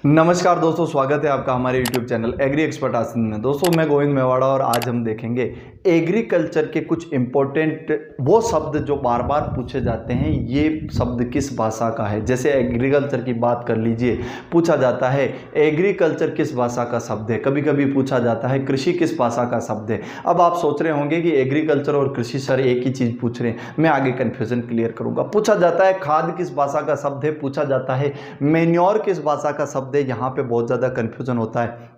नमस्कार दोस्तों, स्वागत है आपका हमारे YouTube channel agri expert Asind में। दोस्तों मैं गोविंद मेवाड़ा और आज हम देखेंगे एग्रीकल्चर के कुछ इम्पोर्टेंट वो शब्द जो बार बार पूछे जाते हैं, ये शब्द किस भाषा का है। जैसे एग्रीकल्चर की बात कर लीजिए, पूछा जाता है एग्रीकल्चर किस भाषा का शब्द है। कभी कभी पूछा जाता है कृषि किस भाषा का शब्द है। अब आप सोच रहे होंगे कि एग्रीकल्चर और कृषि सर एक ही चीज़ पूछ रहे हैं, मैं आगे कन्फ्यूजन क्लियर करूँगा। पूछा जाता है खाद किस भाषा का शब्द है, पूछा जाता है मेन्योर किस भाषा का शब्द। यहाँ पे बहुत ज़्यादा कन्फ्यूजन होता है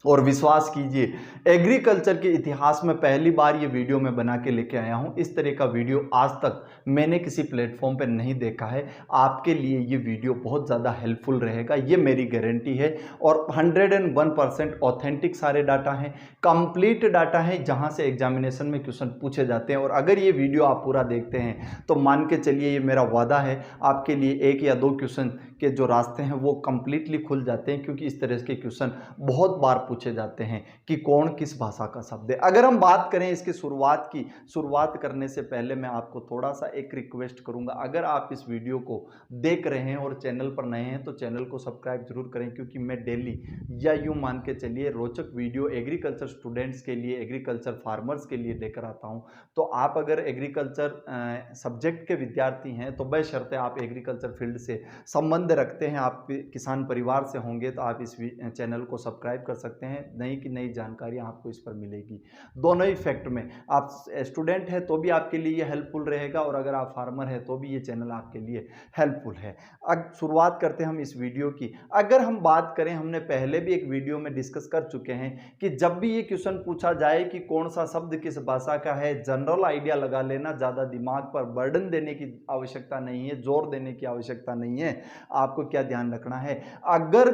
और विश्वास कीजिए एग्रीकल्चर के इतिहास में पहली बार ये वीडियो मैं बना के लेके आया हूँ। इस तरह का वीडियो आज तक मैंने किसी प्लेटफॉर्म पे नहीं देखा है। आपके लिए ये वीडियो बहुत ज़्यादा हेल्पफुल रहेगा, ये मेरी गारंटी है। और 101% ऑथेंटिक सारे डाटा हैं, कंप्लीट डाटा है, जहाँ से एग्जामिनेशन में क्वेश्चन पूछे जाते हैं। और अगर ये वीडियो आप पूरा देखते हैं तो मान के चलिए, ये मेरा वादा है, आपके लिए 1 या 2 क्वेश्चन के जो रास्ते हैं वो कंप्लीटली खुल जाते हैं, क्योंकि इस तरह के क्वेश्चन बहुत बार पूछे जाते हैं कि कौन किस भाषा का शब्द है। अगर हम बात करें इसकी शुरुआत करने से पहले मैं आपको थोड़ा सा एक रिक्वेस्ट करूंगा। अगर आप इस वीडियो को देख रहे हैं और चैनल पर नए हैं तो चैनल को सब्सक्राइब जरूर करें, क्योंकि मैं डेली या यूं मान के चलिए रोचक वीडियो एग्रीकल्चर स्टूडेंट्स के लिए, एग्रीकल्चर फार्मर्स के लिए लेकर आता हूं। तो आप अगर एग्रीकल्चर सब्जेक्ट के विद्यार्थी हैं तो बशर्ते आप एग्रीकल्चर फील्ड से संबंध रखते हैं, आप किसान परिवार से होंगे, तो आप इस चैनल को सब्सक्राइब कर सकते हैं। नई की नई जानकारियां आपको इस पर मिलेगी। दोनों ही फैक्ट में, आप स्टूडेंट है तो भी आपके लिए ये हेल्पफुल रहेगा, और अगर आप फार्मर है तो भी ये चैनल आपके लिए हेल्पफुल है। अब शुरुआत करते हैं हम इस वीडियो की। अगर हम बात करें, हमने पहले भी एक वीडियो में डिस्कस कर चुके हैं कि जब भी ये क्वेश्चन पूछा जाए कि कौन सा शब्द किस भाषा का है, जनरल आइडिया लगा लेना, ज़्यादा दिमाग पर बर्डन देने की आवश्यकता नहीं है, जोर देने की आवश्यकता नहीं है। आपको क्या ध्यान रखना है, अगर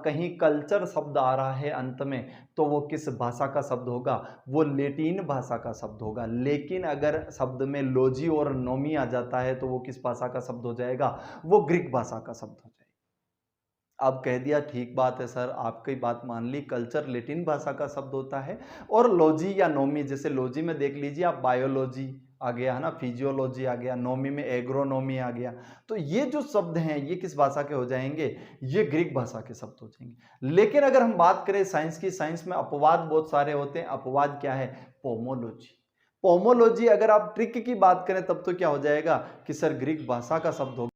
कहीं कल्चर शब्द आ रहा है अंत में तो वो किस भाषा का शब्द होगा, वो लैटिन भाषा का शब्द होगा। लेकिन अगर शब्द में लॉजी और नोमी आ जाता है तो वो किस भाषा का शब्द हो जाएगा, वो ग्रीक भाषा का शब्द हो जाएगा। अब कह दिया ठीक बात है सर, आपकी बात मान ली, कल्चर लैटिन भाषा का शब्द होता है। और लॉजी या नोमी, जैसे लॉजी में देख लीजिए आप, बायोलॉजी आ गया है ना, फिजियोलॉजी आ गया, नोमी में एग्रोनोमी आ गया। तो ये जो शब्द हैं ये किस भाषा के हो जाएंगे, ये ग्रीक भाषा के शब्द हो जाएंगे। लेकिन अगर हम बात करें साइंस की, साइंस में अपवाद बहुत सारे होते हैं। अपवाद क्या है, पोमोलॉजी। पोमोलॉजी अगर आप ट्रिक की बात करें तब तो क्या हो जाएगा कि सर ग्रीक भाषा का शब्द होगा।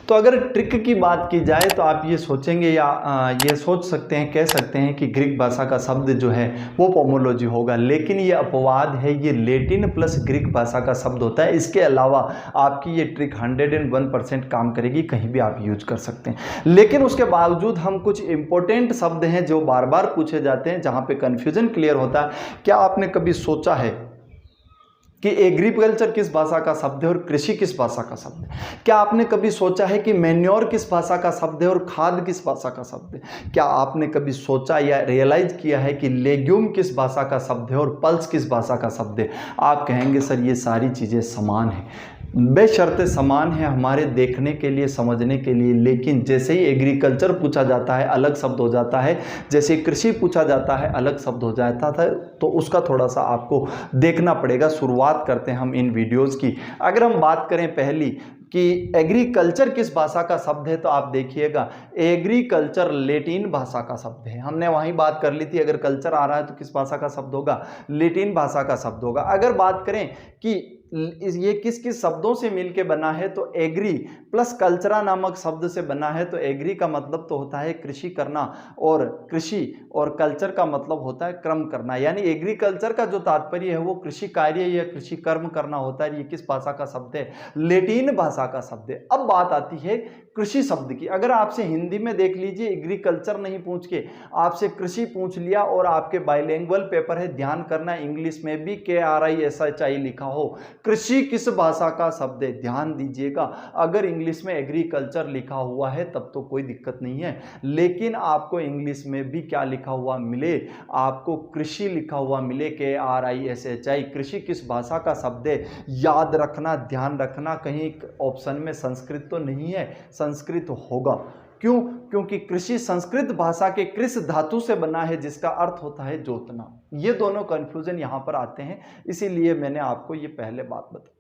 तो अगर ट्रिक की बात की जाए तो आप ये सोचेंगे या ये सोच सकते हैं, कह सकते हैं कि ग्रीक भाषा का शब्द जो है वो पोमोलॉजी होगा। लेकिन ये अपवाद है, ये लैटिन प्लस ग्रीक भाषा का शब्द होता है। इसके अलावा आपकी ये ट्रिक 101% काम करेगी, कहीं भी आप यूज कर सकते हैं। लेकिन उसके बावजूद हम कुछ इंपॉर्टेंट शब्द हैं जो बार बार पूछे जाते हैं, जहाँ पे कन्फ्यूजन क्लियर होता है। क्या आपने कभी सोचा है कि एग्रीकल्चर किस भाषा का शब्द है और कृषि किस भाषा का शब्द है? क्या आपने कभी सोचा है कि मैन्योर किस भाषा का शब्द है और खाद किस भाषा का शब्द है? क्या आपने कभी सोचा या रियलाइज किया है कि लेग्यूम किस भाषा का शब्द है और पल्स किस भाषा का शब्द है? आप कहेंगे सर ये सारी चीज़ें समान हैं, बेशर्ते समान है हमारे देखने के लिए, समझने के लिए। लेकिन जैसे ही एग्रीकल्चर पूछा जाता है अलग शब्द हो जाता है, जैसे कृषि पूछा जाता है अलग शब्द हो जाता था। तो उसका थोड़ा सा आपको देखना पड़ेगा। शुरुआत करते हैं हम इन वीडियोस की। अगर हम बात करें पहली कि एग्रीकल्चर किस भाषा का शब्द है, तो आप देखिएगा एग्रीकल्चर लैटिन भाषा का शब्द है। हमने वहीं बात कर ली थी, अगर कल्चर आ रहा है तो किस भाषा का शब्द होगा, लैटिन भाषा का शब्द होगा। अगर बात करें कि ये किस किस शब्दों से मिलके बना है, तो एग्री प्लस कल्चरा नामक शब्द से बना है। तो एग्री का मतलब तो होता है कृषि करना, और कृषि और कल्चर का मतलब होता है क्रम करना। यानी एग्रीकल्चर का जो तात्पर्य है वो कृषि कार्य या कृषि कर्म करना होता है। ये किस भाषा का शब्द है, लैटिन भाषा का शब्द है। अब बात आती है कृषि शब्द की। अगर आपसे हिंदी में देख लीजिए, एग्रीकल्चर नहीं पूछ के आपसे कृषि पूछ लिया और आपके बाइलिंगुअल पेपर है, ध्यान करना इंग्लिश में भी KRISHI लिखा हो, कृषि किस भाषा का शब्द है, ध्यान दीजिएगा। अगर इंग्लिश में एग्रीकल्चर लिखा हुआ है तब तो कोई दिक्कत नहीं है, लेकिन आपको इंग्लिश में भी क्या लिखा हुआ मिले, आपको कृषि लिखा हुआ मिले, KRISHI, कृषि किस भाषा का शब्द है। याद रखना, ध्यान रखना, कहीं ऑप्शन में संस्कृत तो नहीं है, संस्कृत होगा। क्यों? क्योंकि कृषि संस्कृत भाषा के कृष धातु से बना है, जिसका अर्थ होता है जोतना। ये दोनों कंफ्यूजन यहां पर आते हैं, इसीलिए मैंने आपको ये पहले बात बताई।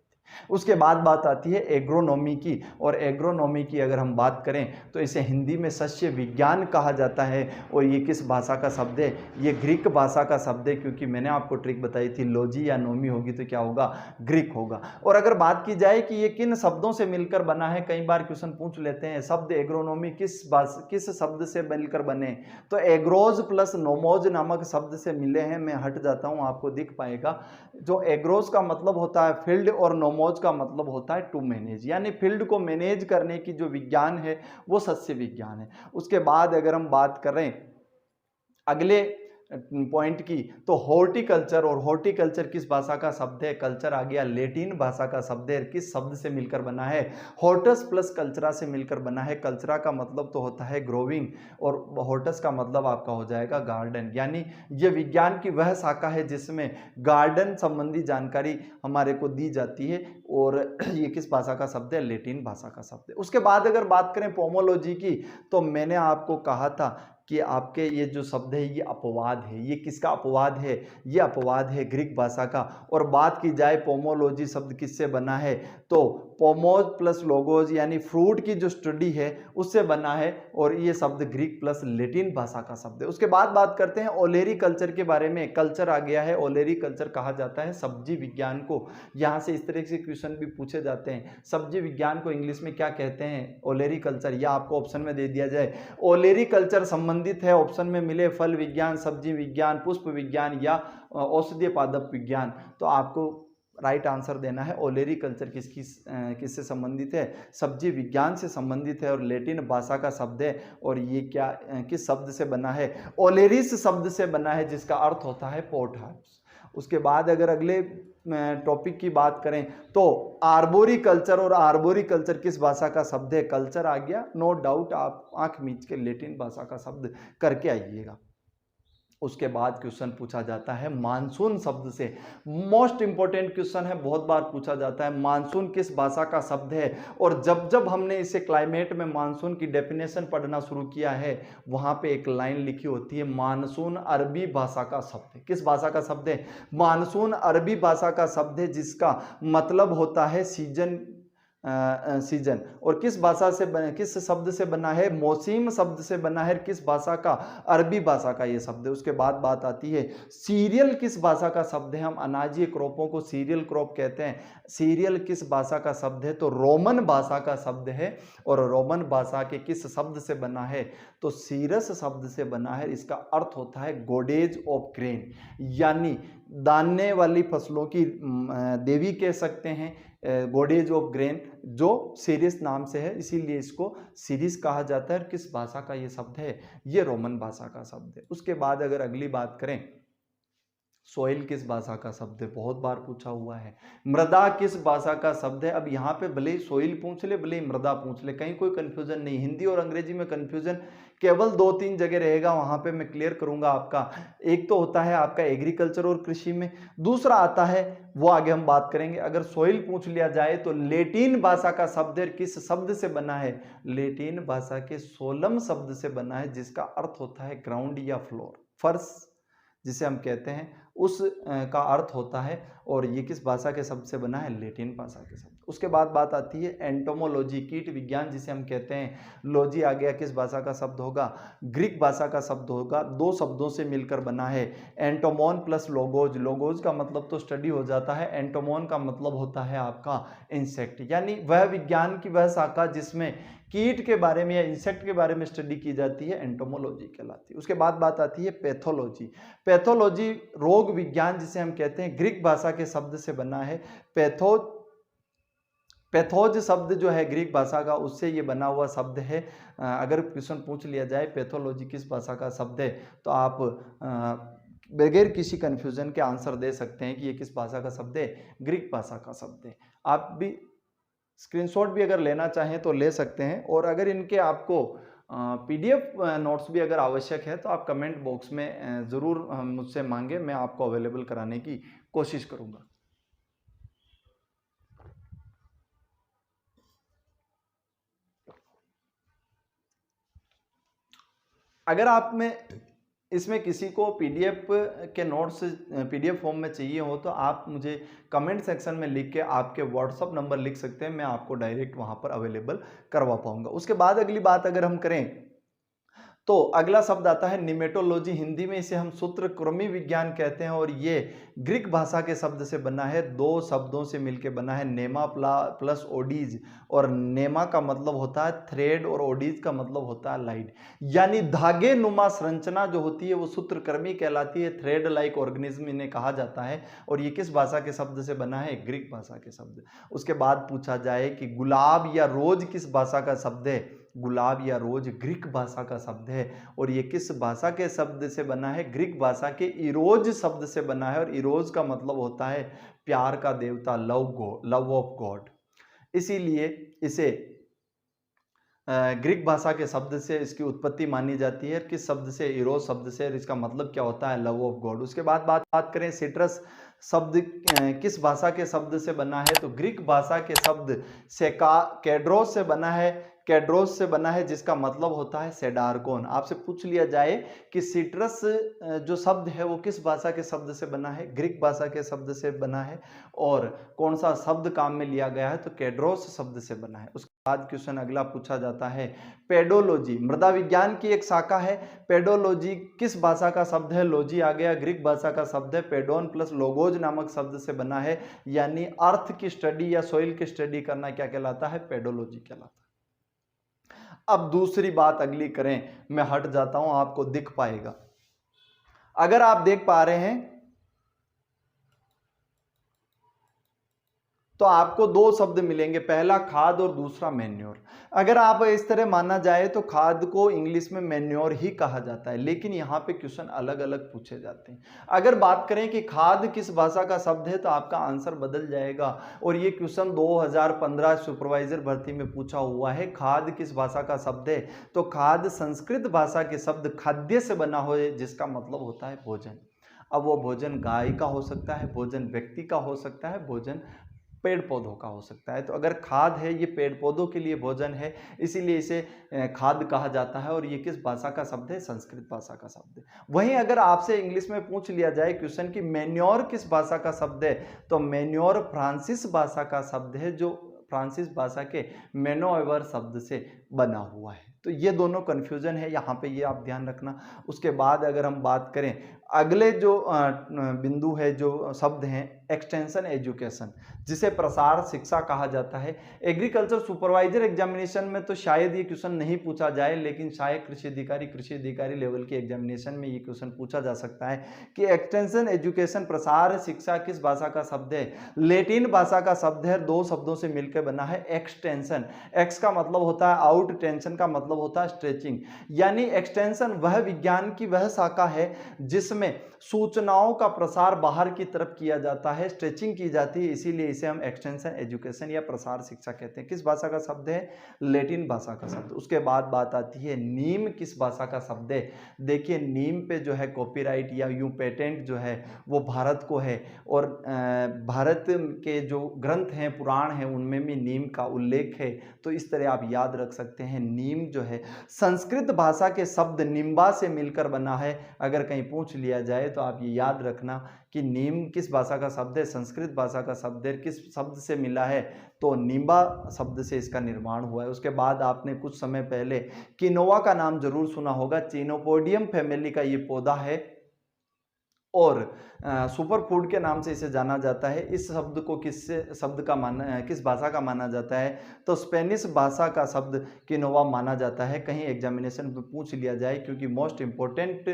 उसके बाद बात आती है एग्रोनॉमी की, और एग्रोनॉमी की अगर हम बात करें तो इसे हिंदी में सस्य विज्ञान कहा जाता है। और ये किस भाषा का शब्द है? ये ग्रीक भाषा का शब्द है, क्योंकि मैंने आपको ट्रिक बताई थी, लॉजी या नोमी होगी तो क्या होगा? ग्रीक होगा। और अगर बात की जाए कि ये किन शब्दों से मिलकर बना है, कई बार क्वेश्चन पूछ लेते हैं शब्द एग्रोनॉमी किस शब्द से मिलकर बने, तो एग्रोज प्लस नोमोज नामक शब्द से मिले हैं। मैं हट जाता हूं, आपको दिख पाएगा। जो एग्रोज का मतलब होता है फील्ड, और नोमोज का मतलब होता है टू मैनेज, यानी फील्ड को मैनेज करने की जो विज्ञान है वो सस्य विज्ञान है। उसके बाद अगर हम बात करें अगले पॉइंट की, तो हॉर्टिकल्चर, और हॉर्टिकल्चर किस भाषा का शब्द है? कल्चर आ गया, लैटिन भाषा का शब्द है। किस शब्द से मिलकर बना है? हॉर्टस प्लस कल्चरा से मिलकर बना है। कल्चरा का मतलब तो होता है ग्रोविंग, और हॉर्टस का मतलब आपका हो जाएगा गार्डन, यानी ये विज्ञान की वह शाखा है जिसमें गार्डन संबंधी जानकारी हमारे को दी जाती है। और ये किस भाषा का शब्द है? लैटिन भाषा का शब्द है। उसके बाद अगर बात करें पोमोलॉजी की, तो मैंने आपको कहा था कि आपके ये जो शब्द है ये अपवाद है। ये किसका अपवाद है? ये अपवाद है ग्रीक भाषा का। और बात की जाए पोमोलॉजी शब्द किससे बना है, तो पोमोज प्लस लोगोज, यानी फ्रूट की जो स्टडी है उससे बना है, और ये शब्द ग्रीक प्लस लैटिन भाषा का शब्द है। उसके बाद बात करते हैं ओलेरी कल्चर के बारे में। कल्चर आ गया है, ओलेरी कल्चर कहा जाता है सब्जी विज्ञान को। यहाँ से इस तरह से क्वेश्चन भी पूछे जाते हैं, सब्जी विज्ञान को इंग्लिश में क्या कहते हैं? ओलेरी कल्चर, या आपको ऑप्शन में दे दिया जाए ओलेरी कल्चर संबंधित है, ऑप्शन में मिले फल विज्ञान, सब्जी विज्ञान, पुष्प विज्ञान या औषधीय पादप विज्ञान, तो आपको राइट आंसर देना है ओलेरी कल्चर किससे संबंधित है? सब्जी विज्ञान से संबंधित है, और लैटिन भाषा का शब्द है। और ये क्या किस शब्द से बना है? ओलेरिस शब्द से बना है, जिसका अर्थ होता है पोट हाउस। उसके बाद अगर अगले टॉपिक की बात करें तो आर्बोरी कल्चर, और आर्बोरी कल्चर किस भाषा का शब्द है? कल्चर आ गया, नो डाउट, आप आंख मीच के लैटिन भाषा का शब्द करके आइएगा। उसके बाद क्वेश्चन पूछा जाता है मानसून शब्द से। मोस्ट इंपॉर्टेंट क्वेश्चन है, बहुत बार पूछा जाता है मानसून किस भाषा का शब्द है। और जब जब हमने इसे क्लाइमेट में मानसून की डेफिनेशन पढ़ना शुरू किया है, वहां पे एक लाइन लिखी होती है मानसून अरबी भाषा का शब्द है। किस भाषा का शब्द है? मानसून अरबी भाषा का शब्द है, जिसका मतलब होता है सीजन। सीजन, और किस भाषा से किस शब्द से बना है? मौसम शब्द से बना है। किस भाषा का? अरबी भाषा का ये शब्द है। उसके बाद बात आती है सीरियल किस भाषा का शब्द है? हम अनाजी क्रॉपों को सीरियल क्रॉप कहते हैं। सीरियल किस भाषा का शब्द है? तो रोमन भाषा का शब्द है। और रोमन भाषा के किस शब्द से बना है? तो सीरस शब्द से बना है। इसका अर्थ होता है गॉडेज ऑफ ग्रेन, यानी दाने वाली फसलों की देवी कह सकते हैं, गॉडेज ऑफ ग्रेन, जो सीरिस नाम से है, इसीलिए इसको सीरिस कहा जाता है। किस भाषा का ये शब्द है? ये रोमन भाषा का शब्द है। उसके बाद अगर अगली बात करें, सोइल किस भाषा का शब्द है? बहुत बार पूछा हुआ है। मृदा किस भाषा का शब्द है? अब यहाँ पे भले ही सोइल पूछ ले, भले ही मृदा पूछ ले, कहीं कोई कंफ्यूजन नहीं। हिंदी और अंग्रेजी में कंफ्यूजन केवल 2-3 जगह रहेगा, वहां पे मैं क्लियर करूंगा आपका। एक तो होता है आपका एग्रीकल्चर और कृषि में, दूसरा आता है, वो आगे हम बात करेंगे। अगर सोइल पूछ लिया जाए तो लैटिन भाषा का शब्द है, किस शब्द से बना है? लैटिन भाषा के सोलम शब्द से बना है, जिसका अर्थ होता है ग्राउंड या फ्लोर, फर्श जिसे हम कहते हैं, उस का अर्थ होता है। और ये किस भाषा के शब्द से बना है? लैटिन भाषा के शब्द। उसके बाद बात आती है एंटोमोलॉजी, कीट विज्ञान जिसे हम कहते हैं। लॉजी आ गया, किस भाषा का शब्द होगा? ग्रीक भाषा का शब्द होगा, 2 शब्दों से मिलकर बना है। एंटोमोन प्लस लोगोज, लोगोज का मतलब तो स्टडी हो जाता है, एंटोमोन का मतलब होता है आपका इंसेक्ट, यानी वह विज्ञान की वह शाखा जिसमें कीट के बारे में या इंसेक्ट के बारे में स्टडी की जाती है, एंटोमोलॉजी कहलाती है। उसके बाद बात आती है पैथोलॉजी। पैथोलॉजी रोग विज्ञान जिसे हम कहते हैं, ग्रीक भाषा के शब्द से बना है। पैथोज शब्द जो है ग्रीक भाषा का, उससे ये बना हुआ शब्द है। अगर क्वेश्चन पूछ लिया जाए पैथोलॉजी किस भाषा का शब्द है, तो आप बगैर किसी कंफ्यूजन के आंसर दे सकते हैं कि ये किस भाषा का शब्द है? ग्रीक भाषा का शब्द है। आप भी स्क्रीनशॉट भी अगर लेना चाहें तो ले सकते हैं, और अगर इनके आपको पीडीएफ नोट्स भी अगर आवश्यक है तो आप कमेंट बॉक्स में ज़रूर मुझसे मांगे, मैं आपको अवेलेबल कराने की कोशिश करूंगा। अगर आप में इसमें किसी को पीडीएफ के नोट्स पीडीएफ फॉर्म में चाहिए हो तो आप मुझे कमेंट सेक्शन में लिख के आपके व्हाट्सअप नंबर लिख सकते हैं, मैं आपको डायरेक्ट वहां पर अवेलेबल करवा पाऊंगा। उसके बाद अगली बात अगर हम करें तो अगला शब्द आता है निमेटोलॉजी। हिंदी में इसे हम सूत्रकृमि विज्ञान कहते हैं और ये ग्रीक भाषा के शब्द से बना है, दो शब्दों से मिलकर बना है, नेमा प्लस ओडीज। और नेमा का मतलब होता है थ्रेड और ओडीज का मतलब होता है लाइट, यानी धागे नुमा संरचना जो होती है वो सूत्रकृमि कहलाती है, थ्रेड लाइक ऑर्गेनिज्म इन्हें कहा जाता है। और ये किस भाषा के शब्द से बना है? ग्रीक भाषा के शब्द। उसके बाद पूछा जाए कि गुलाब या रोज किस भाषा का शब्द है? गुलाब या रोज ग्रीक भाषा का शब्द है और ये किस भाषा के शब्द से बना है? ग्रीक भाषा के इरोज शब्द से बना है और इरोज का मतलब होता है प्यार का देवता, लव ऑफ गॉड। इसीलिए इसे ग्रीक भाषा के शब्द से इसकी उत्पत्ति मानी जाती है। किस शब्द से? इरोज शब्द से। और इसका मतलब क्या होता है? Love of God. उसके बाद बात करें सिट्रस शब्द किस भाषा के शब्द से बना है? तो ग्रीक भाषा के शब्द कैड्रोस से बना है, कैड्रोस से बना है जिसका मतलब होता है सेडारकोन। आपसे पूछ लिया जाए कि सिट्रस जो शब्द है वो किस भाषा के शब्द से बना है? ग्रीक भाषा के शब्द से बना है। और कौन सा शब्द काम में लिया गया है? तो कैड्रोस शब्द से बना है। उसके बाद क्वेश्चन अगला पूछा जाता है पेडोलॉजी, मृदा विज्ञान की एक शाखा है। पेडोलॉजी किस भाषा का शब्द है? लॉजी आ गया, ग्रीक भाषा का शब्द है। पेडोन प्लस लोगोज नामक शब्द से बना है, यानी अर्थ की स्टडी या सोइल की स्टडी करना क्या कहलाता है? पेडोलॉजी कहलाता है। अब दूसरी बात अगली करें, मैं हट जाता हूं, आपको दिख पाएगा। अगर आप देख पा रहे हैं तो आपको दो शब्द मिलेंगे, पहला खाद और दूसरा मैन्योर। अगर आप इस तरह माना जाए तो खाद को इंग्लिश में मैन्योर ही कहा जाता है, लेकिन यहाँ पे क्वेश्चन अलग अलग पूछे जाते हैं। अगर बात करें कि खाद किस भाषा का शब्द है तो आपका आंसर बदल जाएगा। और ये क्वेश्चन 2015 सुपरवाइजर भर्ती में पूछा हुआ है। खाद किस भाषा का शब्द है? तो खाद संस्कृत भाषा के शब्द खाद्य से बना हो, जिसका मतलब होता है भोजन। अब वो भोजन गाय का हो सकता है, भोजन व्यक्ति का हो सकता है, भोजन पेड़ पौधों का हो सकता है। तो अगर खाद है ये पेड़ पौधों के लिए भोजन है, इसीलिए इसे खाद कहा जाता है। और ये किस भाषा का शब्द है? संस्कृत भाषा का शब्द है। वहीं अगर आपसे इंग्लिश में पूछ लिया जाए क्वेश्चन कि मैन्योर किस भाषा का शब्द है, तो मैन्योर फ्रांसीस भाषा का शब्द है, जो फ्रांसीस भाषा के मैनोएवर शब्द से बना हुआ है। तो ये दोनों कन्फ्यूजन है यहाँ पे, ये आप ध्यान रखना। उसके बाद अगर हम बात करें अगले जो बिंदु है, जो शब्द हैं, एक्सटेंशन एजुकेशन, जिसे प्रसार शिक्षा कहा जाता है। एग्रीकल्चर सुपरवाइजर एग्जामिनेशन में तो शायद ये क्वेश्चन नहीं पूछा जाए, लेकिन शायद कृषि अधिकारी लेवल के एग्जामिनेशन में ये क्वेश्चन पूछा जा सकता है कि एक्सटेंशन एजुकेशन, प्रसार शिक्षा किस भाषा का शब्द है? लैटिन भाषा का शब्द है, दो शब्दों से मिलकर बना है एक्सटेंशन। एक्स का मतलब होता है आउट, टेंशन का मतलब होता है स्ट्रेचिंग। यानी एक्सटेंशन वह विज्ञान की वह शाखा है जिसमें सूचनाओं का प्रसार बाहर की तरफ किया जाता है, स्ट्रेचिंग की जाती है, इसीलिए इसे हम एक्सटेंशन एजुकेशन या प्रसार शिक्षा कहते हैं। किस भाषा का शब्द है? लैटिन भाषा का शब्द। उसके बाद बात आती है नीम किस भाषा का शब्द है? देखिए नीम पे जो है कॉपीराइट या यूं पेटेंट जो है वो भारत को है, और भारत के जो ग्रंथ हैं, पुराण हैं, उनमें भी नीम का उल्लेख है। तो इस तरह आप याद रख सकते हैं। नीम जो है संस्कृत भाषा के शब्द निम्बा से मिलकर बना है। अगर कहीं पूछ लिया जाए तो आप ये याद रखना कि नीम किस भाषा का शब्द है? संस्कृत भाषा का शब्द है। किस शब्द से मिला है? तो निम्बा शब्द से इसका निर्माण हुआ है। उसके बाद आपने कुछ समय पहले किनोवा का नाम जरूर सुना होगा। चिनोपोडियम फैमिली का ये पौधा है और सुपर फूड के नाम से इसे जाना जाता है। इस शब्द को किस भाषा का माना जाता है? तो स्पेनिश भाषा का शब्द किनोवा माना जाता है। कहीं एग्जामिनेशन में पूछ लिया जाए, क्योंकि मोस्ट इम्पोर्टेंट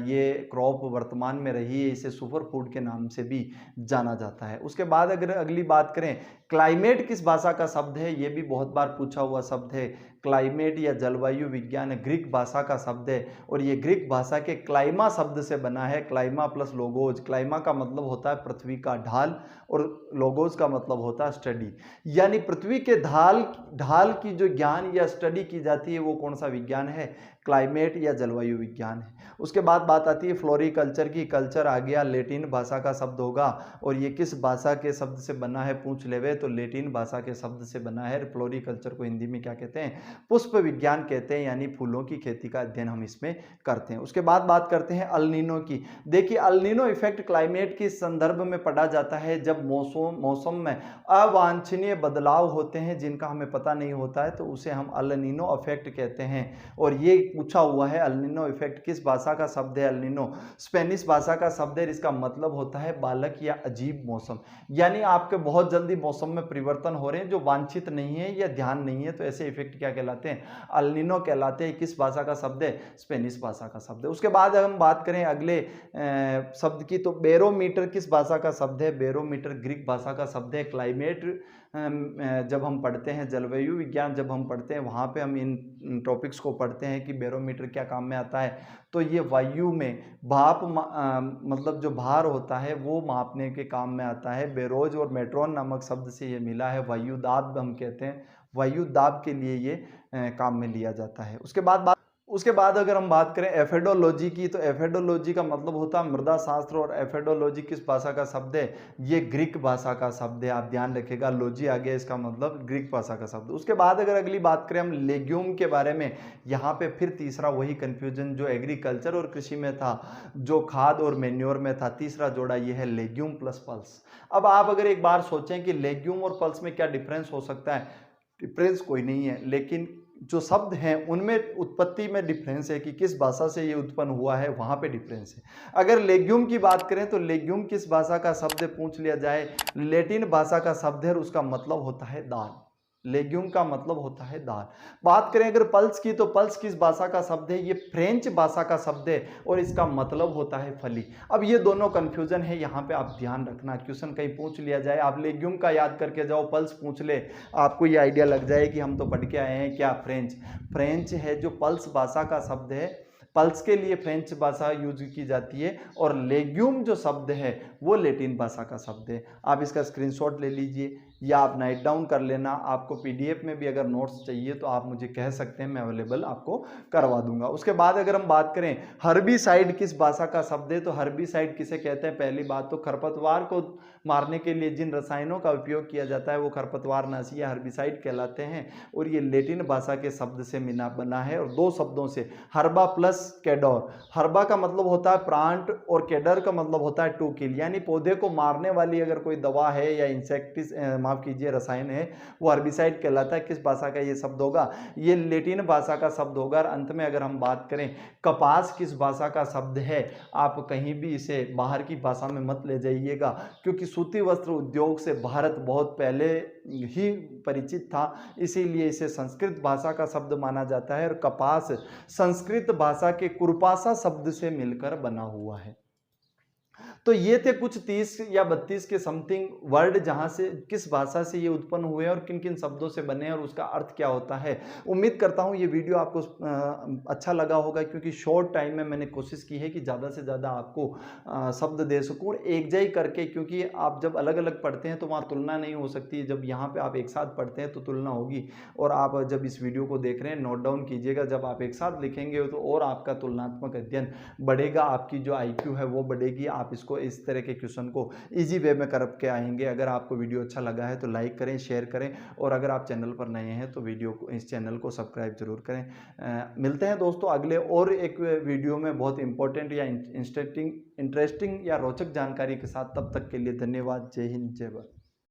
ये क्रॉप वर्तमान में रही है, इसे सुपर फूड के नाम से भी जाना जाता है। उसके बाद अगर अगली बात करें, क्लाइमेट किस भाषा का शब्द है? ये भी बहुत बार पूछा हुआ शब्द है। क्लाइमेट या जलवायु विज्ञान ग्रीक भाषा का शब्द है और ये ग्रीक भाषा के क्लाइमा शब्द से बना है। Clima plus logos. क्लाइमा का मतलब होता है पृथ्वी का ढाल और लोगोज का मतलब होता है स्टडी, यानी पृथ्वी के ढाल की जो ज्ञान या स्टडी की जाती है वो कौन सा विज्ञान है? क्लाइमेट या जलवायु विज्ञान है। उसके बाद बात आती है फ्लोरिकल्चर की। कल्चर आ गया, लैटिन भाषा का शब्द होगा और ये किस भाषा के शब्द से बना है? पूछ लेवे तो लेटिन भाषा के शब्द से बना है। फ्लोरिकल्चर को हिंदी में क्या कहते हैं? पुष्प विज्ञान कहते हैं, यानी फूलों की खेती का अध्ययन हम इसमें करते हैं। उसके बाद बात करते हैं अल नीनो की। देखिए, अल नीनो इफेक्ट क्लाइमेट के संदर्भ में पढ़ा जाता है जब मौसम में अवांछनीय बदलाव होते हैं जिनका हमें पता नहीं होता है, तो उसे हम अल नीनो इफेक्ट कहते हैं। और ये पूछा हुआ है, अल नीनो इफेक्ट किस भाषा का शब्द है? अल नीनो स्पेनिश भाषा का शब्द है। इसका मतलब होता है बालक या अजीब मौसम, यानी आपके बहुत जल्दी मौसम में परिवर्तन हो रहे हैं जो वांछित नहीं है या ध्यान नहीं है, तो ऐसे इफेक्ट क्या कहलाते हैं? अल नीनो कहलाते हैं। किस भाषा का शब्द है? स्पेनिश भाषा का शब्द है। उसके बाद हम बात करें अगले शब्द की, तो बैरोमीटर किस भाषा का शब्द है? बैरोमीटर ग्रीक भाषा का शब्द है। क्लाइमेट जब हम पढ़ते हैं, जलवायु विज्ञान जब हम पढ़ते हैं, वहाँ पे हम इन टॉपिक्स को पढ़ते हैं कि बैरोमीटर क्या काम में आता है। तो ये वायु में भाप मतलब जो भार होता है वो मापने के काम में आता है। बेरोज और मेट्रोन नामक शब्द से ये मिला है। वायु दाब हम कहते हैं, वायु दाब के लिए ये काम में लिया जाता है। उसके बाद अगर हम बात करें एफेडोलॉजी की, तो एफेडोलॉजी का मतलब होता है मृदा शास्त्र। और एफेडोलॉजी किस भाषा का शब्द है? ये ग्रीक भाषा का शब्द है। आप ध्यान रखिएगा, लॉजी आ गया, इसका मतलब ग्रीक भाषा का शब्द। उसके बाद अगर अगली बात करें हम लेग्यूम के बारे में, यहाँ पे फिर तीसरा वही कंफ्यूजन जो एग्रीकल्चर और कृषि में था, जो खाद और मेन्योर में था, तीसरा जोड़ा ये है लेग्यूम प्लस पल्स। अब आप अगर एक बार सोचें कि लेग्यूम और पल्स में क्या डिफरेंस हो सकता है, डिफरेंस कोई नहीं है, लेकिन जो शब्द हैं उनमें उत्पत्ति में डिफरेंस है कि किस भाषा से ये उत्पन्न हुआ है, वहाँ पे डिफरेंस है। अगर लेग्यूम की बात करें तो लेग्यूम किस भाषा का शब्द है पूछ लिया जाए, लैटिन भाषा का शब्द है और उसका मतलब होता है दाल। लेग्यूम का मतलब होता है दाल। बात करें अगर पल्स की, तो पल्स किस भाषा का शब्द है? ये फ्रेंच भाषा का शब्द है और इसका मतलब होता है फली। अब ये दोनों कंफ्यूजन है, यहाँ पे आप ध्यान रखना, क्वेश्चन कहीं पूछ लिया जाए, आप लेग्यूम का याद करके जाओ, पल्स पूछ ले, आपको ये आइडिया लग जाए कि हम तो पढ़ के आए हैं क्या फ्रेंच है जो पल्स भाषा का शब्द है। पल्स के लिए फ्रेंच भाषा यूज की जाती है और लेग्यूम जो शब्द है वो लैटिन भाषा का शब्द है। आप इसका स्क्रीनशॉट ले लीजिए या आप नाइट डाउन कर लेना। आपको पीडीएफ में भी अगर नोट्स चाहिए तो आप मुझे कह सकते हैं, मैं अवेलेबल आपको करवा दूंगा। उसके बाद अगर हम बात करें हर्बिसाइड किस भाषा का शब्द है, तो हर्बिसाइड किसे कहते हैं? पहली बात तो खरपतवार को मारने के लिए जिन रसायनों का उपयोग किया जाता है वो खरपतवारनाशी या हर्बिसाइड कहलाते हैं और ये लैटिन भाषा के शब्द से बना है और दो शब्दों से, हर्बा प्लस कैडोर। हर्बा का मतलब होता है प्लांट और कैडर का मतलब होता है टू किल, यानी पौधे को मारने वाली अगर कोई दवा है या माफ कीजिए रसायन है वो हर्बिसाइड कहलाता है। किस भाषा का ये शब्द होगा? ये लैटिन भाषा का शब्द होगा। और अंत में अगर हम बात करें कपास किस भाषा का शब्द है, आप कहीं भी इसे बाहर की भाषा में मत ले जाइएगा क्योंकि सूती वस्त्र उद्योग से भारत बहुत पहले ही परिचित था, इसीलिए इसे संस्कृत भाषा का शब्द माना जाता है। और कपास संस्कृत भाषा के कुरपासा शब्द से मिलकर बना हुआ है। तो ये थे कुछ 30 या 32 के समथिंग वर्ड जहां से किस भाषा से ये उत्पन्न हुए और किन किन शब्दों से बने और उसका अर्थ क्या होता है। उम्मीद करता हूं ये वीडियो आपको अच्छा लगा होगा क्योंकि शॉर्ट टाइम में मैंने कोशिश की है कि ज़्यादा से ज़्यादा आपको शब्द दे सकूँ एक जय करके, क्योंकि आप जब अलग अलग पढ़ते हैं तो वहाँ तुलना नहीं हो सकती। जब यहाँ पर आप एक साथ पढ़ते हैं तो तुलना होगी। और आप जब इस वीडियो को देख रहे हैं नोट डाउन कीजिएगा, जब आप एक साथ लिखेंगे तो और आपका तुलनात्मक अध्ययन बढ़ेगा, आपकी जो IQ है वो बढ़ेगी। आप इसको इस तरह के क्वेश्चन को इजी वे में कर के आएंगे। अगर आपको वीडियो अच्छा लगा है तो लाइक करें, शेयर करें और अगर आप चैनल पर नए हैं तो इस चैनल को सब्सक्राइब जरूर करें। मिलते हैं दोस्तों अगले और एक वीडियो में बहुत इंपॉर्टेंट या इंटरेस्टिंग या रोचक जानकारी के साथ। तब तक के लिए धन्यवाद। जय हिंद, जय भारत।